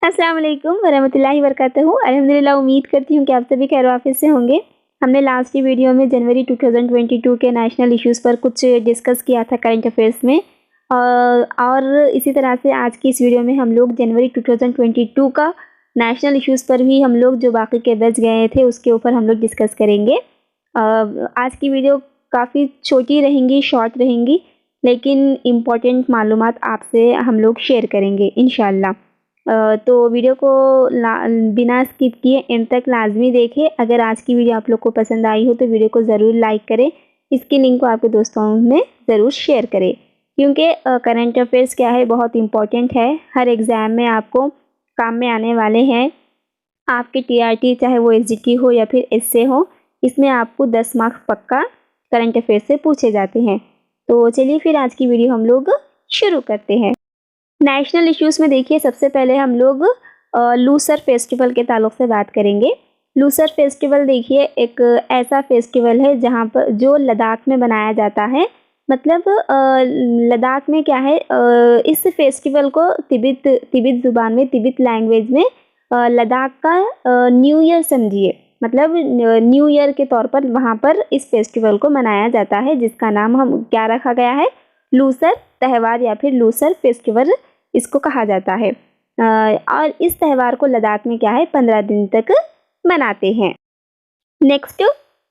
अस्सलाम वालेकुम वरहमतुल्लाहि वबरकातुहू। अल्हम्दुलिल्लाह, उम्मीद करती हूँ कि आप सभी खैर आफियत से होंगे। हमने लास्ट की वीडियो में जनवरी 2022 के नेशनल इश्यूज़ पर कुछ डिस्कस किया था करंट अफेयर्स में। और इसी तरह से आज की इस वीडियो में हम लोग जनवरी 2022 का नेशनल इश्यूज़ पर भी हम लोग जो बाकी के बच गए थे उसके ऊपर हम लोग डिस्कस करेंगे। आज की वीडियो काफ़ी छोटी रहेंगी, शॉर्ट रहेंगी, लेकिन इम्पॉर्टेंट मालूमात आपसे हम लोग शेयर करेंगे इंशाअल्लाह। तो वीडियो को बिना स्किप किए एंड तक लाजमी देखें। अगर आज की वीडियो आप लोग को पसंद आई हो तो वीडियो को ज़रूर लाइक करें, इसकी लिंक को आपके दोस्तों में ज़रूर शेयर करें, क्योंकि करंट अफेयर्स क्या है, बहुत इम्पॉर्टेंट है। हर एग्ज़ाम में आपको काम में आने वाले हैं। आपके टीआरटी चाहे वो एसजीटी हो या फिर एसए हो, इसमें आपको 10 मार्क्स पक्का करंट अफेयर से पूछे जाते हैं। तो चलिए फिर आज की वीडियो हम लोग शुरू करते हैं। नेशनल इश्यूज़ में देखिए, सबसे पहले हम लोग लूसर फेस्टिवल के ताल्लुक़ से बात करेंगे। लूसर फेस्टिवल देखिए एक ऐसा फेस्टिवल है जहाँ पर जो लद्दाख में मनाया जाता है। मतलब लद्दाख में क्या है, इस फेस्टिवल को तिब्बत ज़ुबान में, तिब्बत लैंग्वेज में लद्दाख का न्यू ईयर समझिए। मतलब न्यू ईयर के तौर पर वहाँ पर इस फेस्टिवल को मनाया जाता है, जिसका नाम हम क्या रखा गया है, लूसर त्यौहार या फिर लूसर फेस्टिवल इसको कहा जाता है। और इस त्यौहार को लद्दाख में क्या है 15 दिन तक मनाते हैं। Next,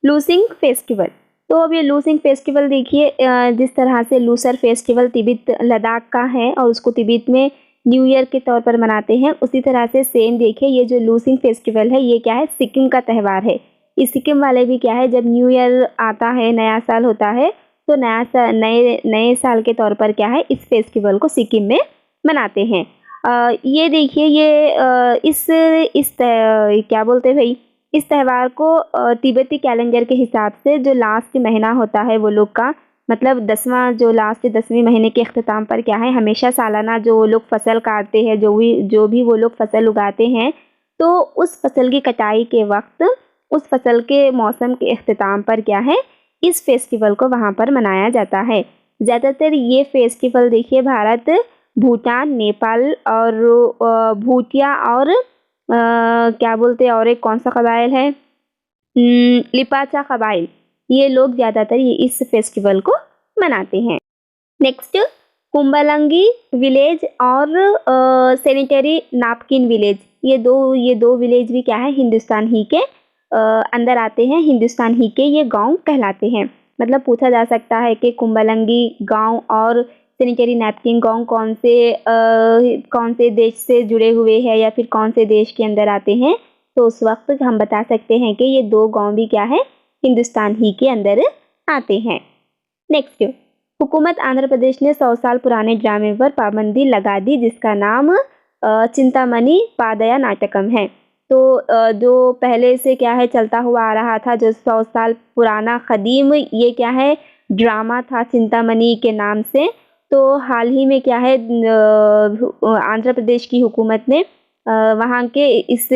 losing festival. तो अब ये लूसिंग फेस्टिवल देखिए, जिस तरह से लूसर फेस्टिवल तिब्बत लद्दाख का है और उसको तिब्बत में न्यू ईयर के तौर पर मनाते हैं, उसी तरह से सेम देखिए ये जो लूसिंग फेस्टिवल है ये क्या है, सिक्किम का त्यौहार है। इस सिक्किम वाले भी क्या है, जब न्यू ईयर आता है, नया साल होता है, तो नए साल के तौर पर क्या है, इस फेस्टिवल को सिक्किम में मनाते हैं। ये देखिए ये क्या बोलते हैं भाई, इस त्यौहार को तिब्बती कैलेंडर के हिसाब से जो लास्ट महीना होता है वो लोग का, मतलब 10वां जो लास्ट 10वें महीने के अख्ताम पर क्या है, हमेशा सालाना जो लोग फसल काटते हैं, जो भी वो लोग फसल उगाते हैं, तो उस फसल की कटाई के वक्त, उस फसल के मौसम के अख्ताम पर क्या है, इस फेस्टिवल को वहाँ पर मनाया जाता है। ज़्यादातर ये फेस्टिवल देखिए भारत, भूटान, नेपाल और भूटिया और क्या बोलते हैं, और एक कौन सा कबाइल है, लिपाचा कबाइल, ये लोग ज़्यादातर ये इस फेस्टिवल को मनाते हैं। नेक्स्ट, कुंबालंगी विलेज और सैनिटरी नैपकिन विलेज, ये दो विलेज भी क्या है, हिंदुस्तान ही के अंदर आते हैं, हिंदुस्तान ही के ये गांव कहलाते हैं। मतलब पूछा जा सकता है कि कुंबालंगी गांव और सैनिटरी नैपकिन गांव कौन से देश से जुड़े हुए हैं या फिर कौन से देश के अंदर आते हैं, तो उस वक्त हम बता सकते हैं कि ये दो गांव भी क्या है, हिंदुस्तान ही के अंदर आते हैं। नेक्स्ट, हुकूमत आंध्र प्रदेश ने 100 साल पुराने ड्रामे पर पाबंदी लगा दी, जिसका नाम चिंतामणि पादया नाटकम है। तो जो पहले से क्या है चलता हुआ आ रहा था, जो 100 साल पुराना कदीम ये क्या है, ड्रामा था चिंतामणि के नाम से। तो हाल ही में क्या है, आंध्र प्रदेश की हुकूमत ने वहाँ के इस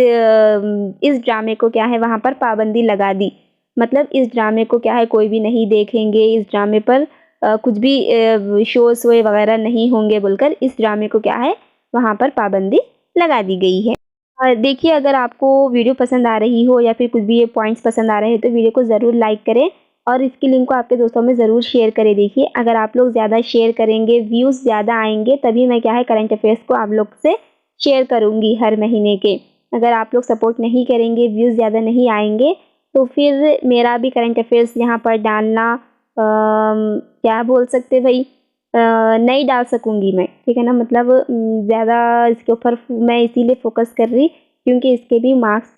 ड्रामे को क्या है, वहाँ पर पाबंदी लगा दी। मतलब इस ड्रामे को क्या है, कोई भी नहीं देखेंगे, इस ड्रामे पर कुछ भी शोज़ वगैरह नहीं होंगे बोलकर इस ड्रामे को क्या है, वहाँ पर पाबंदी लगा दी गई है। देखिए, अगर आपको वीडियो पसंद आ रही हो या फिर कुछ भी ये पॉइंट्स पसंद आ रहे हैं तो वीडियो को ज़रूर लाइक करें और इसकी लिंक को आपके दोस्तों में ज़रूर शेयर करें। देखिए, अगर आप लोग ज़्यादा शेयर करेंगे, व्यूज़ ज़्यादा आएंगे, तभी मैं क्या है करंट अफेयर्स को आप लोग से शेयर करूँगी हर महीने के। अगर आप लोग सपोर्ट नहीं करेंगे, व्यूज़ ज़्यादा नहीं आएंगे, तो फिर मेरा भी करंट अफेयर्स यहाँ पर डालना क्या बोल सकते भाई, नहीं डाल सकूँगी मैं, ठीक है ना। मतलब ज़्यादा इसके ऊपर मैं इसीलिए फोकस कर रही क्योंकि इसके भी मार्क्स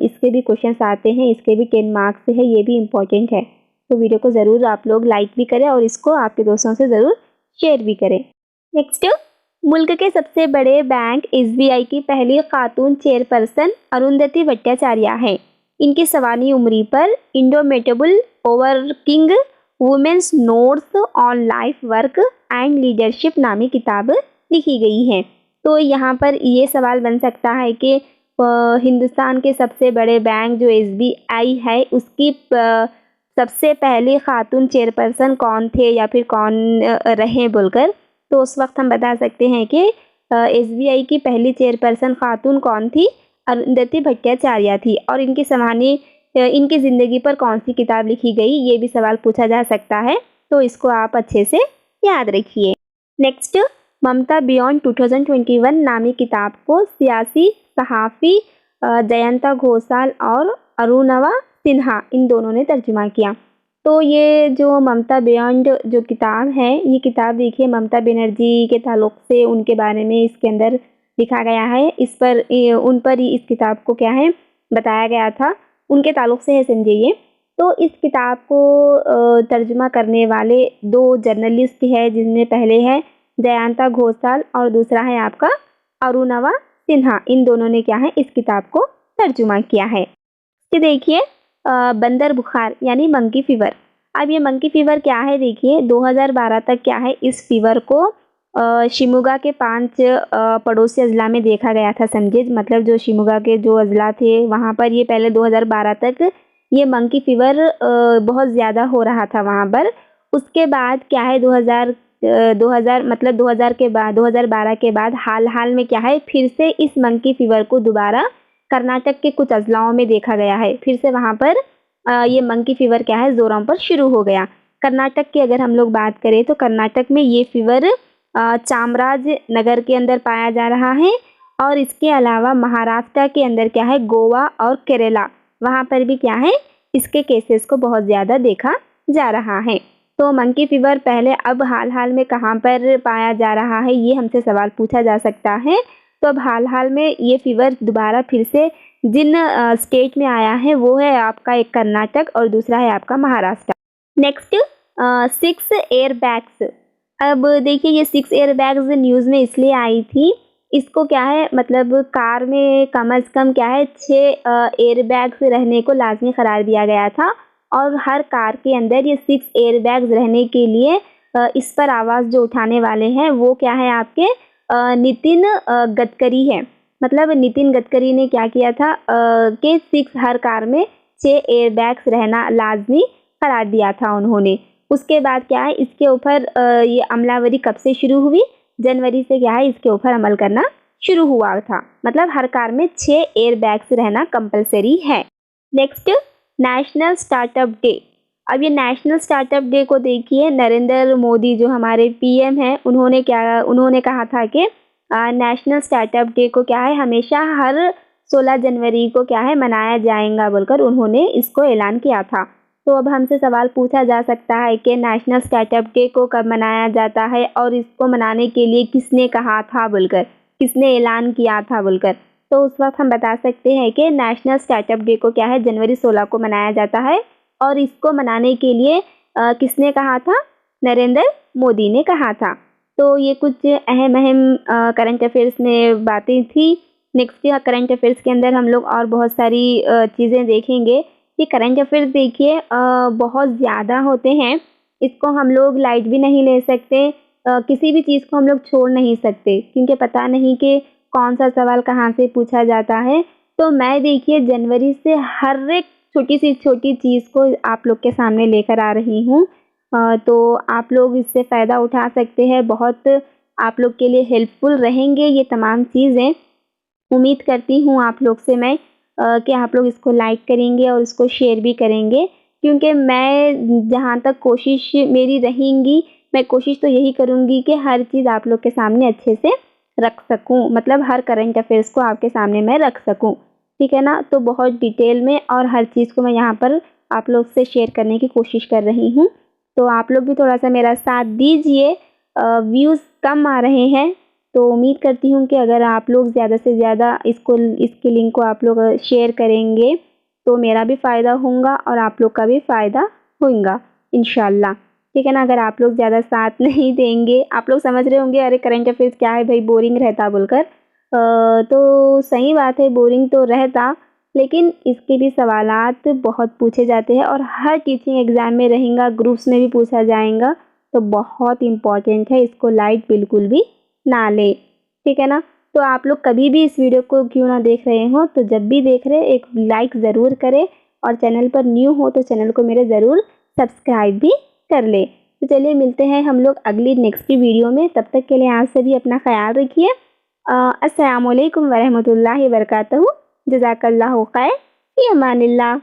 इसके भी क्वेश्चंस आते हैं, इसके भी 10 मार्क्स है, ये भी इम्पोर्टेंट है। तो वीडियो को ज़रूर आप लोग लाइक भी करें और इसको आपके दोस्तों से ज़रूर शेयर भी करें। नेक्स्ट, मुल्क के सबसे बड़े बैंक एसबीआई की पहली खातून चेयरपर्सन अरुंधति भट्टाचार्य हैं। इनकी सवानी उम्री पर indomitable a working women's notes on life work and leadership नामी किताब लिखी गई है। तो यहाँ पर ये सवाल बन सकता है कि हिंदुस्तान के सबसे बड़े बैंक जो एसबीआई है उसकी सबसे पहले खातून चेयरपर्सन कौन थे या फिर कौन रहे बोलकर, तो उस वक्त हम बता सकते हैं कि एसबीआई की पहली चेयरपर्सन खातून कौन थी? अरुंधति भट्टाचार्य थी। और इनकी ज़िंदगी पर कौन सी किताब लिखी गई? ये भी सवाल पूछा जा सकता है, तो इसको आप अच्छे से याद रखिए। नेक्स्ट, ममता बियॉन्ड 2021 नामी किताब को सियासी सहाफ़ी जयंता घोषाल और अरुणवा सिन्हा इन दोनों ने तर्जुमा किया। तो ये जो ममता बियॉन्ड जो किताब है, ये किताब देखिए ममता बनर्जी के ताल्लुक से उनके बारे में इसके अंदर लिखा गया है। उन पर ही इस किताब को क्या है बताया गया था, उनके ताल्लुक से है समझिए। तो इस किताब को तर्जुमा करने वाले 2 जर्नलिस्ट है, जिनमें पहले है जयंता घोषाल और दूसरा है आपका अरुणवा सिन्हा। इन दोनों ने क्या है इस किताब को तर्जुमा किया है। कि देखिए बंदर बुखार यानी मंकी फीवर। अब ये मंकी फीवर क्या है, देखिए 2012 तक क्या है इस फीवर को शिमोगा के 5 पड़ोसी अजला में देखा गया था समझे। मतलब जो शिमोगा के जो अजला थे वहाँ पर ये पहले 2012 तक ये मंकी फीवर बहुत ज़्यादा हो रहा था वहाँ पर। उसके बाद क्या है 2000 के बाद 2012 के बाद हाल में क्या है फिर से इस मंकी फीवर को दोबारा कर्नाटक के कुछ अजलाओं में देखा गया है। फिर से वहाँ पर ये मंकी फीवर क्या है ज़ोरों पर शुरू हो गया। कर्नाटक की अगर हम लोग बात करें तो कर्नाटक में ये फीवर चामराजनगर के अंदर पाया जा रहा है। और इसके अलावा महाराष्ट्र के अंदर क्या है गोवा और केरला, वहाँ पर भी क्या है इसके केसेस को बहुत ज़्यादा देखा जा रहा है। तो मंकी फीवर पहले अब हाल में कहाँ पर पाया जा रहा है, ये हमसे सवाल पूछा जा सकता है। तो अब हाल में ये फीवर दोबारा फिर से जिन स्टेट में आया है वो है आपका एक कर्नाटक और दूसरा है आपका महाराष्ट्र। Next 6 air bags. अब देखिए ये 6 एयर बैग्स न्यूज़ में इसलिए आई थी, इसको क्या है मतलब कार में कम अज़ कम क्या है 6 एयर बैग्स रहने को लाजमी करार दिया गया था। और हर कार के अंदर ये 6 एयर बैग्स रहने के लिए इस पर आवाज़ जो उठाने वाले हैं वो क्या है आपके नितिन गडकरी है। मतलब नितिन गडकरी ने क्या किया था कि 6 हर कार में 6 एयर बैग्स रहना लाजमी करार दिया था उन्होंने। उसके बाद क्या है इसके ऊपर ये अमलावरी कब से शुरू हुई? जनवरी से क्या है इसके ऊपर अमल करना शुरू हुआ था। मतलब हर कार में 6 एयर बैग्स रहना कंपलसरी है। Next, national startup day. अब ये नेशनल स्टार्टअप डे को देखिए नरेंद्र मोदी जो हमारे पीएम हैं उन्होंने कहा था कि नेशनल स्टार्टअप डे को क्या है हमेशा हर 16 जनवरी को क्या है मनाया जाएगा बोलकर उन्होंने इसको ऐलान किया था। तो अब हमसे सवाल पूछा जा सकता है कि नेशनल स्टार्टअप डे को कब मनाया जाता है और इसको मनाने के लिए किसने कहा था बोलकर, किसने ऐलान किया था बोलकर। तो उस वक्त हम बता सकते हैं कि नेशनल स्टार्टअप डे को क्या है जनवरी 16 को मनाया जाता है। और इसको मनाने के लिए किसने कहा था? नरेंद्र मोदी ने कहा था। तो ये कुछ अहम करंट अफेयर्स में बातें थी। नेक्स्ट करंट अफेयर्स के अंदर हम लोग और बहुत सारी चीज़ें देखेंगे। ये करंट अफेयर्स देखिए बहुत ज़्यादा होते हैं, इसको हम लोग लाइट भी नहीं ले सकते, किसी भी चीज़ को हम लोग छोड़ नहीं सकते क्योंकि पता नहीं कि कौन सा सवाल कहाँ से पूछा जाता है। तो मैं देखिए जनवरी से हर एक छोटी चीज़ को आप लोग के सामने लेकर आ रही हूँ। तो आप लोग इससे फ़ायदा उठा सकते हैं, बहुत आप लोग के लिए हेल्पफुल रहेंगे ये तमाम चीज़ें। उम्मीद करती हूँ आप लोग से मैं कि आप लोग इसको लाइक करेंगे और इसको शेयर भी करेंगे क्योंकि मैं जहाँ तक कोशिश मेरी रहेंगी, मैं कोशिश तो यही करूँगी कि हर चीज़ आप लोग के सामने अच्छे से रख सकूँ। मतलब हर करंट अफेयर्स को आपके सामने मैं रख सकूँ, ठीक है ना। तो बहुत डिटेल में और हर चीज़ को मैं यहाँ पर आप लोग से शेयर करने की कोशिश कर रही हूँ। तो आप लोग भी थोड़ा सा मेरा साथ दीजिए। व्यूज़ कम आ रहे हैं तो उम्मीद करती हूँ कि अगर आप लोग ज़्यादा से ज़्यादा इसके लिंक को आप लोग शेयर करेंगे तो मेरा भी फ़ायदा होगा और आप लोग का भी फ़ायदा होगा इंशाल्लाह, ठीक है ना। अगर आप लोग ज़्यादा साथ नहीं देंगे, आप लोग समझ रहे होंगे अरे करंट अफेयर्स क्या है भाई, बोरिंग रहता बोलकर। तो सही बात है, बोरिंग तो रहता, लेकिन इसके भी सवालात बहुत पूछे जाते हैं और हर टीचिंग एग्ज़ाम में रहेगा, ग्रुप्स में भी पूछा जाएगा। तो बहुत इम्पॉर्टेंट है, इसको लाइट बिल्कुल भी ना ले, ठीक है ना। तो आप लोग कभी भी इस वीडियो को क्यों ना देख रहे हो तो जब भी देख रहे एक लाइक ज़रूर करें और चैनल पर न्यू हो तो चैनल को मेरे ज़रूर सब्सक्राइब भी कर ले। तो चलिए मिलते हैं हम लोग अगली नेक्स्ट वीडियो में, तब तक के लिए आप सभी अपना ख्याल रखिए। अस्सलामुअलैकुम वरहमतुल्लाहि वबरकातुहू। जज़ाकल्लाहु खैर, फ़ी अमानिल्लाह।